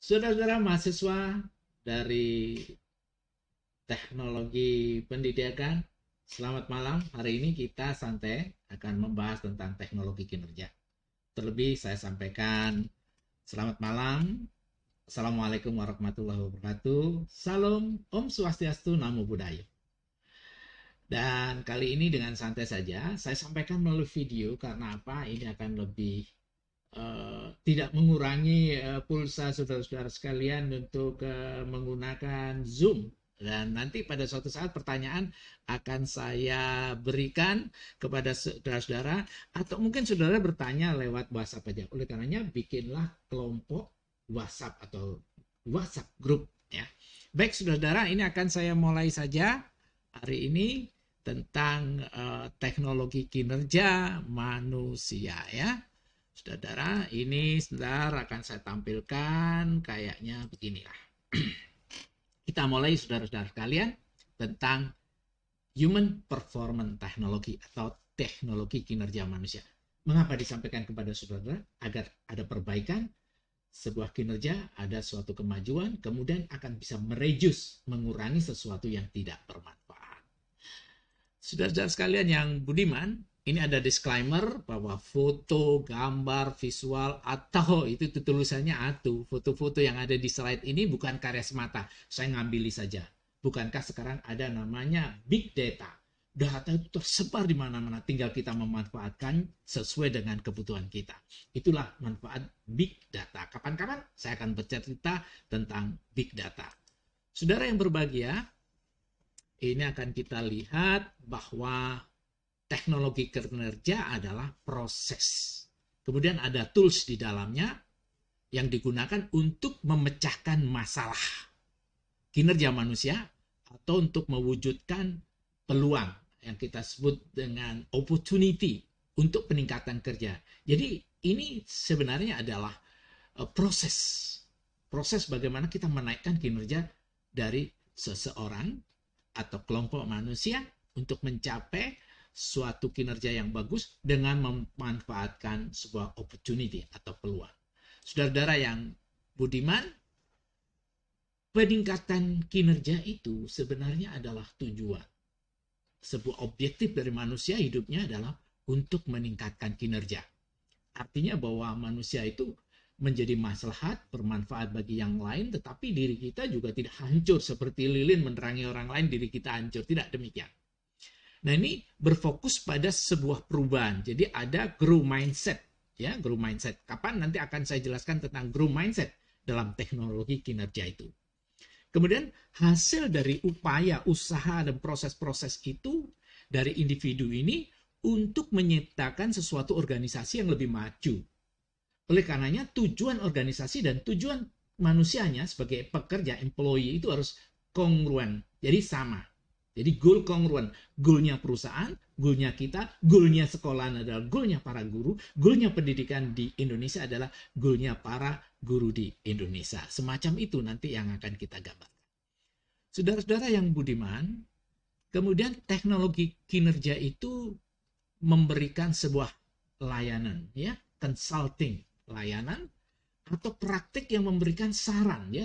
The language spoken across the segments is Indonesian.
Saudara-saudara mahasiswa dari teknologi pendidikan, selamat malam. Hari ini kita santai akan membahas tentang teknologi kinerja. Terlebih saya sampaikan selamat malam. Assalamualaikum warahmatullahi wabarakatuh. Salam, Om Swastiastu, Namo Buddhaya. Dan kali ini dengan santai saja, saya sampaikan melalui video karena apa? Ini akan lebih tidak mengurangi pulsa saudara-saudara sekalian untuk menggunakan Zoom. Dan nanti pada suatu saat pertanyaan akan saya berikan kepada saudara-saudara, atau mungkin saudara bertanya lewat WhatsApp aja. Oleh karenanya bikinlah kelompok WhatsApp atau WhatsApp group ya. Baik saudara-saudara, ini akan saya mulai saja hari ini tentang teknologi kinerja manusia ya. Saudara, ini sebentar akan saya tampilkan kayaknya beginilah. Kita mulai saudara-saudara sekalian tentang Human Performance Technology atau teknologi kinerja manusia. Mengapa disampaikan kepada saudara? Agar ada perbaikan, sebuah kinerja, ada suatu kemajuan, kemudian akan bisa mereduce, mengurangi sesuatu yang tidak bermanfaat. Saudara-saudara sekalian yang budiman, ini ada disclaimer bahwa foto, gambar, visual, atau itu tulisannya atau foto-foto yang ada di slide ini bukan karya semata. Saya ngambil saja. Bukankah sekarang ada namanya big data? Data itu tersebar di mana-mana, tinggal kita memanfaatkan sesuai dengan kebutuhan kita. Itulah manfaat big data. Kapan-kapan saya akan bercerita tentang big data. Saudara yang berbahagia, ini akan kita lihat bahwa teknologi kinerja adalah proses. Kemudian ada tools di dalamnya yang digunakan untuk memecahkan masalah kinerja manusia atau untuk mewujudkan peluang yang kita sebut dengan opportunity untuk peningkatan kerja. Jadi ini sebenarnya adalah proses. Proses bagaimana kita menaikkan kinerja dari seseorang atau kelompok manusia untuk mencapai suatu kinerja yang bagus dengan memanfaatkan sebuah opportunity atau peluang. Saudara-saudara yang budiman, peningkatan kinerja itu sebenarnya adalah tujuan. Sebuah objektif dari manusia hidupnya adalah untuk meningkatkan kinerja. Artinya bahwa manusia itu menjadi maslahat, bermanfaat bagi yang lain, tetapi diri kita juga tidak hancur seperti lilin menerangi orang lain, diri kita hancur. Tidak demikian. Nah, ini berfokus pada sebuah perubahan. Jadi ada grow mindset, ya, grow mindset. Kapan nanti akan saya jelaskan tentang grow mindset dalam teknologi kinerja itu. Kemudian hasil dari upaya, usaha dan proses-proses itu dari individu ini untuk menciptakan sesuatu organisasi yang lebih maju. Oleh karenanya tujuan organisasi dan tujuan manusianya sebagai pekerja, employee itu harus kongruen. Jadi sama. Jadi goal kongruen, goalnya perusahaan, goalnya kita, goalnya sekolah adalah goalnya para guru, goalnya pendidikan di Indonesia adalah goalnya para guru di Indonesia. Semacam itu nanti yang akan kita gambarkan. Saudara-saudara yang budiman, kemudian teknologi kinerja itu memberikan sebuah layanan, ya, consulting, layanan atau praktik yang memberikan saran, ya,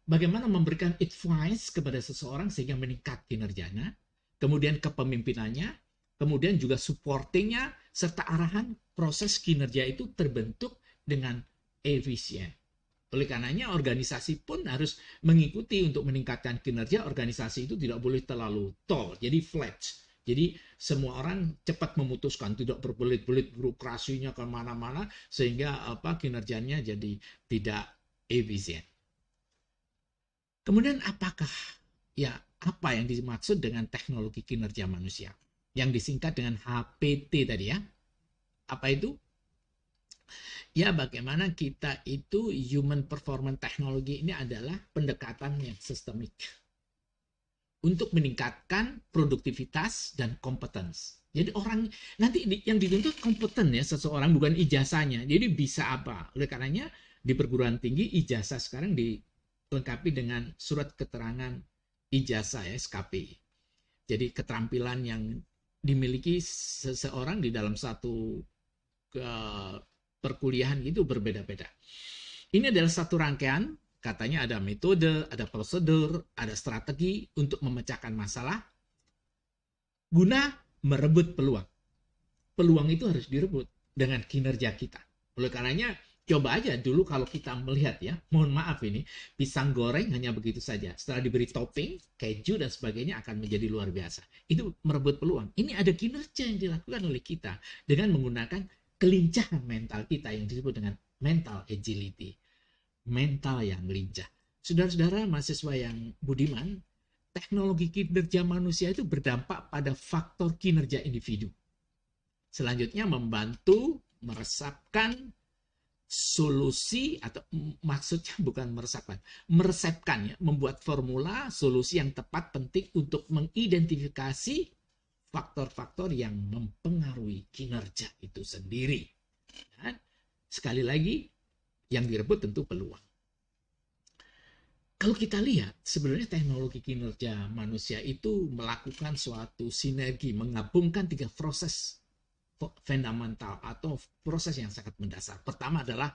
bagaimana memberikan advice kepada seseorang sehingga meningkat kinerjanya, kemudian kepemimpinannya, kemudian juga supportingnya, serta arahan proses kinerja itu terbentuk dengan efisien. Oleh karenanya organisasi pun harus mengikuti untuk meningkatkan kinerja. Organisasi itu tidak boleh terlalu tall, jadi flat. Jadi semua orang cepat memutuskan, tidak berbelit-belit birokrasinya kemana-mana sehingga kinerjanya jadi tidak efisien. Kemudian apa yang dimaksud dengan teknologi kinerja manusia? Yang disingkat dengan HPT tadi ya. Apa itu? Ya, bagaimana kita itu Human Performance Technology ini adalah pendekatan yang sistemik untuk meningkatkan produktivitas dan kompetens. Jadi orang nanti yang dituntut kompeten ya seseorang, bukan ijazahnya. Jadi bisa apa? Oleh karenanya di perguruan tinggi ijazah sekarang dilengkapi dengan surat keterangan ijazah ya, SKP. Jadi keterampilan yang dimiliki seseorang di dalam satu perkuliahan itu berbeda-beda. Ini adalah satu rangkaian, katanya ada metode, ada prosedur, ada strategi untuk memecahkan masalah guna merebut peluang. Peluang itu harus direbut dengan kinerja kita. Oleh karenanya, coba aja dulu kalau kita melihat ya, mohon maaf ini, pisang goreng hanya begitu saja. Setelah diberi topping, keju dan sebagainya akan menjadi luar biasa. Itu merebut peluang. Ini ada kinerja yang dilakukan oleh kita dengan menggunakan kelincahan mental kita yang disebut dengan mental agility. Mental yang lincah. Saudara-saudara mahasiswa yang budiman, teknologi kinerja manusia itu berdampak pada faktor kinerja individu. Selanjutnya membantu meresapkan solusi atau maksudnya bukan meresepkan ya, membuat formula solusi yang tepat penting untuk mengidentifikasi faktor-faktor yang mempengaruhi kinerja itu sendiri. Dan sekali lagi yang direbut tentu peluang. Kalau kita lihat, sebenarnya teknologi kinerja manusia itu melakukan suatu sinergi, menggabungkan 3 proses fundamental atau proses yang sangat mendasar. Pertama adalah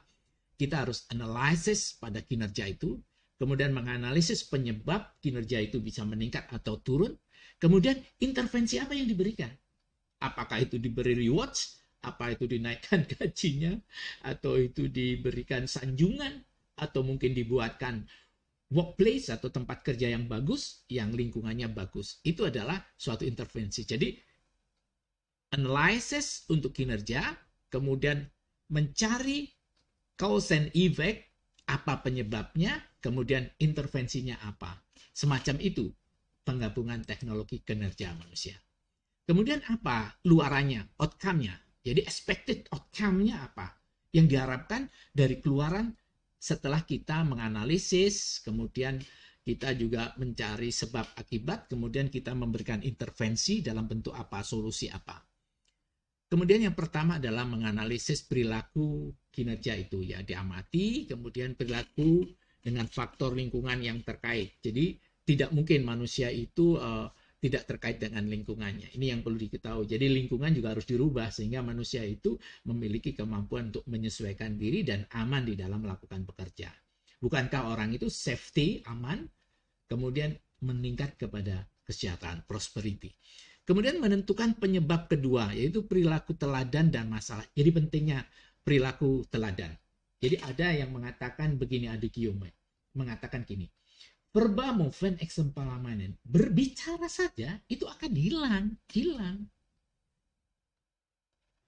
kita harus analisis pada kinerja itu, kemudian menganalisis penyebab kinerja itu bisa meningkat atau turun, kemudian intervensi apa yang diberikan. Apakah itu diberi rewards, apa itu dinaikkan gajinya, atau itu diberikan sanjungan, atau mungkin dibuatkan workplace atau tempat kerja yang bagus, yang lingkungannya bagus. Itu adalah suatu intervensi. Jadi analisis untuk kinerja, kemudian mencari cause and effect, apa penyebabnya, kemudian intervensinya apa. Semacam itu penggabungan teknologi kinerja manusia. Kemudian apa luarannya, outcome-nya. Jadi expected outcome-nya apa? Yang diharapkan dari keluaran setelah kita menganalisis, kemudian kita juga mencari sebab akibat, kemudian kita memberikan intervensi dalam bentuk apa, solusi apa. Kemudian yang pertama adalah menganalisis perilaku kinerja itu ya, diamati, kemudian perilaku dengan faktor lingkungan yang terkait. Jadi tidak mungkin manusia itu tidak terkait dengan lingkungannya. Ini yang perlu diketahui. Jadi lingkungan juga harus dirubah sehingga manusia itu memiliki kemampuan untuk menyesuaikan diri dan aman di dalam melakukan pekerjaan. Bukankah orang itu safety, aman, kemudian meningkat kepada kesejahteraan, prosperity. Kemudian menentukan penyebab kedua, yaitu perilaku teladan dan masalah. Jadi pentingnya perilaku teladan. Jadi ada yang mengatakan begini, Adik Yume, mengatakan gini, verba movent exemplamanen, berbicara saja itu akan hilang.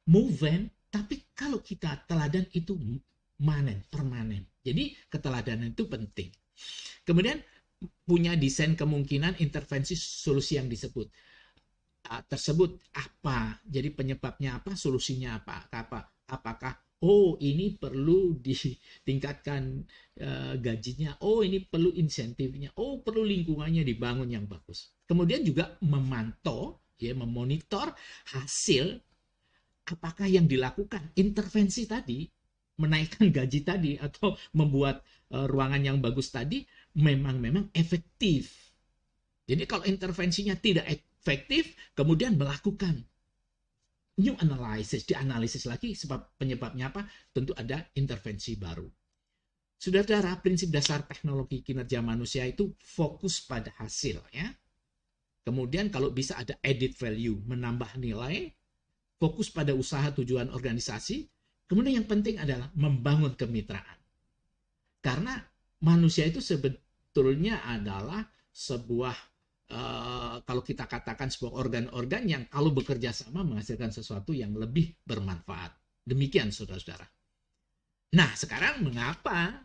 Movent, tapi kalau kita teladan itu manen, permanen. Jadi keteladanan itu penting. Kemudian punya desain kemungkinan intervensi solusi yang disebut. Tersebut apa? Jadi penyebabnya apa? Solusinya apa? Apakah ini perlu ditingkatkan gajinya? Ini perlu insentifnya? Perlu lingkungannya dibangun yang bagus. Kemudian juga memantau, ya, memonitor hasil apakah yang dilakukan intervensi tadi, menaikkan gaji tadi atau membuat ruangan yang bagus tadi memang efektif. Jadi kalau intervensinya tidak efektif, kemudian melakukan new analysis, dianalisis lagi sebab penyebabnya apa, tentu ada intervensi baru. Saudara-saudara, prinsip dasar teknologi kinerja manusia itu fokus pada hasil ya. Kemudian kalau bisa ada added value, menambah nilai, fokus pada usaha tujuan organisasi, kemudian yang penting adalah membangun kemitraan. Karena manusia itu sebetulnya adalah sebuah kalau kita katakan sebuah organ-organ yang kalau bekerja sama menghasilkan sesuatu yang lebih bermanfaat. Demikian saudara-saudara. Nah, sekarang mengapa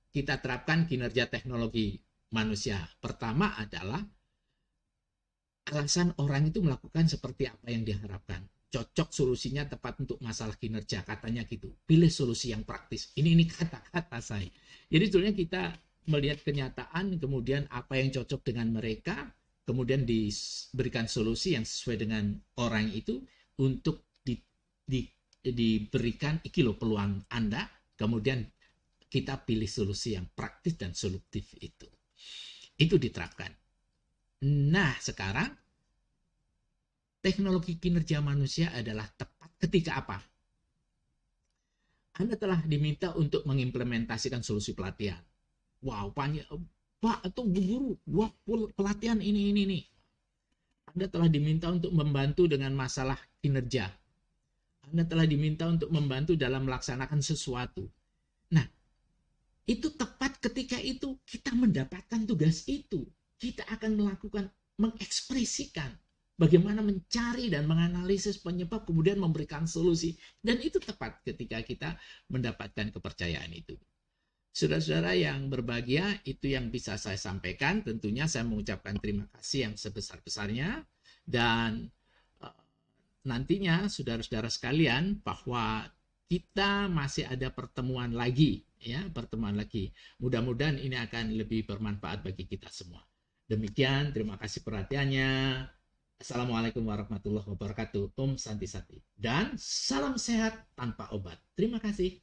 kita terapkan kinerja teknologi manusia? Pertama adalah alasan orang itu melakukan seperti apa yang diharapkan. Cocok solusinya tepat untuk masalah kinerja, katanya gitu. Pilih solusi yang praktis. Ini kata-kata saya. Jadi sebetulnya kita melihat kenyataan, kemudian apa yang cocok dengan mereka, kemudian diberikan solusi yang sesuai dengan orang itu untuk diberikan iki loh peluang Anda, kemudian kita pilih solusi yang praktis dan solutif itu. Itu diterapkan. Nah, sekarang teknologi kinerja manusia adalah tepat ketika apa? Anda telah diminta untuk mengimplementasikan solusi pelatihan. Wow, Pak atau Bu Guru, wah pelatihan ini nih. Anda telah diminta untuk membantu dengan masalah kinerja. Anda telah diminta untuk membantu dalam melaksanakan sesuatu. Nah, itu tepat ketika itu kita mendapatkan tugas itu. Kita akan melakukan, mengekspresikan bagaimana mencari dan menganalisis penyebab, kemudian memberikan solusi. Dan itu tepat ketika kita mendapatkan kepercayaan itu. Saudara-saudara yang berbahagia, itu yang bisa saya sampaikan. Tentunya saya mengucapkan terima kasih yang sebesar-besarnya. Dan nantinya saudara-saudara sekalian, bahwa kita masih ada pertemuan lagi, ya, pertemuan lagi. Mudah-mudahan ini akan lebih bermanfaat bagi kita semua. Demikian, terima kasih perhatiannya. Assalamualaikum warahmatullahi wabarakatuh. Om Santi Sati. Dan salam sehat tanpa obat. Terima kasih.